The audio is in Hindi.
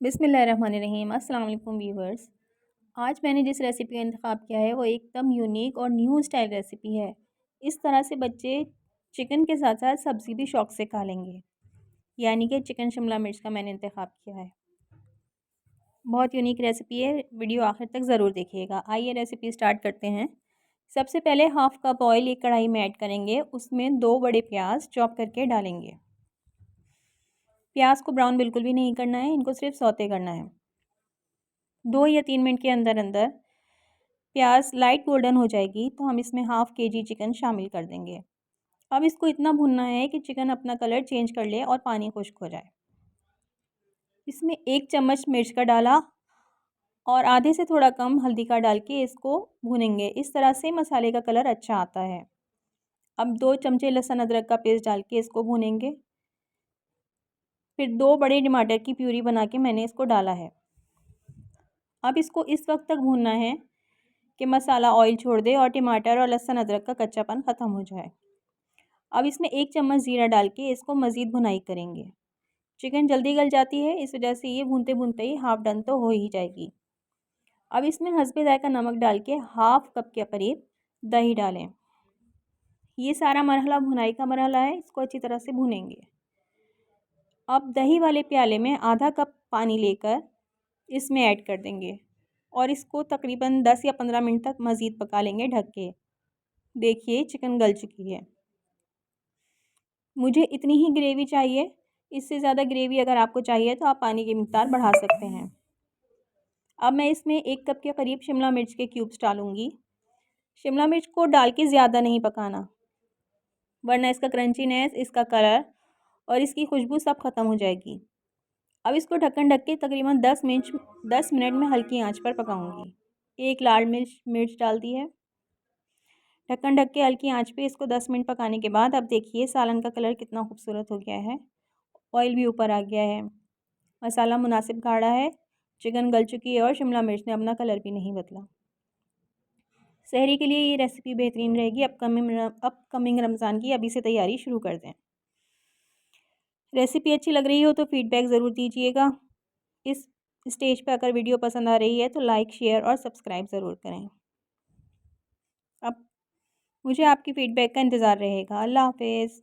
बिस्मिल्लाहिर्रहमानिर्रहीम। अस्सलाम वालेकुम व्यूवर्स। आज मैंने जिस रेसिपी का इंतखाब किया है वो एकदम यूनिक और न्यू स्टाइल रेसिपी है। इस तरह से बच्चे चिकन के साथ साथ सब्ज़ी भी शौक़ से खा लेंगे। यानी कि चिकन शिमला मिर्च का मैंने इंतखाब किया है। बहुत यूनिक रेसिपी है, वीडियो आखिर तक ज़रूर देखिएगा। आइए रेसिपी स्टार्ट करते हैं। सबसे पहले हाफ़ कप ऑयल एक कढ़ाई में ऐड करेंगे, उसमें 2 बड़े प्याज चॉप करके डालेंगे। प्याज को ब्राउन बिल्कुल भी नहीं करना है, इनको सिर्फ सौते करना है। 2 या 3 मिनट के अंदर अंदर प्याज लाइट गोल्डन हो जाएगी तो हम इसमें हाफ़ केजी चिकन शामिल कर देंगे। अब इसको इतना भूनना है कि चिकन अपना कलर चेंज कर ले और पानी खुश्क हो जाए। इसमें 1 चम्मच मिर्च का डाला और आधे से थोड़ा कम हल्दी का डाल के इसको भूनेंगे। इस तरह से मसाले का कलर अच्छा आता है। अब 2 चमचे लहसुन अदरक का पेस्ट डाल के इसको भूनेंगे। फिर 2 बड़े टमाटर की प्यूरी बना के मैंने इसको डाला है। अब इसको इस वक्त तक भूनना है कि मसाला ऑयल छोड़ दे और टमाटर और लहसुन अदरक का कच्चापन ख़त्म हो जाए। अब इसमें 1 चम्मच ज़ीरा डाल के इसको मज़ीद भुनाई करेंगे। चिकन जल्दी गल जाती है, इस वजह से ये भूनते भूनते ही हाफ़ डन तो हो ही जाएगी। अब इसमें हस्बे ज़ायक़ा नमक डाल के हाफ़ कप के करीब दही डालें। ये सारा मरहला भुनाई का मरहला है, इसको अच्छी तरह से भूनेंगे। अब दही वाले प्याले में आधा कप पानी लेकर इसमें ऐड कर देंगे और इसको तकरीबन 10 या 15 मिनट तक मज़ीद पका लेंगे ढक के। देखिए चिकन गल चुकी है। मुझे इतनी ही ग्रेवी चाहिए, इससे ज़्यादा ग्रेवी अगर आपको चाहिए तो आप पानी की मिक़दार बढ़ा सकते हैं। अब मैं इसमें 1 कप के करीब शिमला मिर्च के क्यूब्स डालूँगी। शिमला मिर्च को डाल के ज़्यादा नहीं पकाना, वरना इसका क्रंचीनेस, इसका कलर और इसकी खुशबू सब ख़त्म हो जाएगी। अब इसको ढक्कन ढक के तकरीबन 10 मिनट में हल्की आंच पर पकाऊंगी। 1 लाल मिर्च डाल दी है। ढक्कन ढक के हल्की आंच पे इसको 10 मिनट पकाने के बाद अब देखिए सालन का कलर कितना खूबसूरत हो गया है। ऑयल भी ऊपर आ गया है। मसाला मुनासिब गाढ़ा है। चिकन गल चुकी है और शिमला मिर्च ने अपना कलर भी नहीं बदला। सहरी के लिए ये रेसिपी बेहतरीन रहेगी। अपकमिंग रमज़ान की अभी से तैयारी शुरू कर दें। रेसिपी अच्छी लग रही हो तो फ़ीडबैक ज़रूर दीजिएगा। इस स्टेज पे अगर वीडियो पसंद आ रही है तो लाइक, शेयर और सब्सक्राइब ज़रूर करें। अब मुझे आपकी फ़ीडबैक का इंतज़ार रहेगा। अल्लाह हाफ़िज़।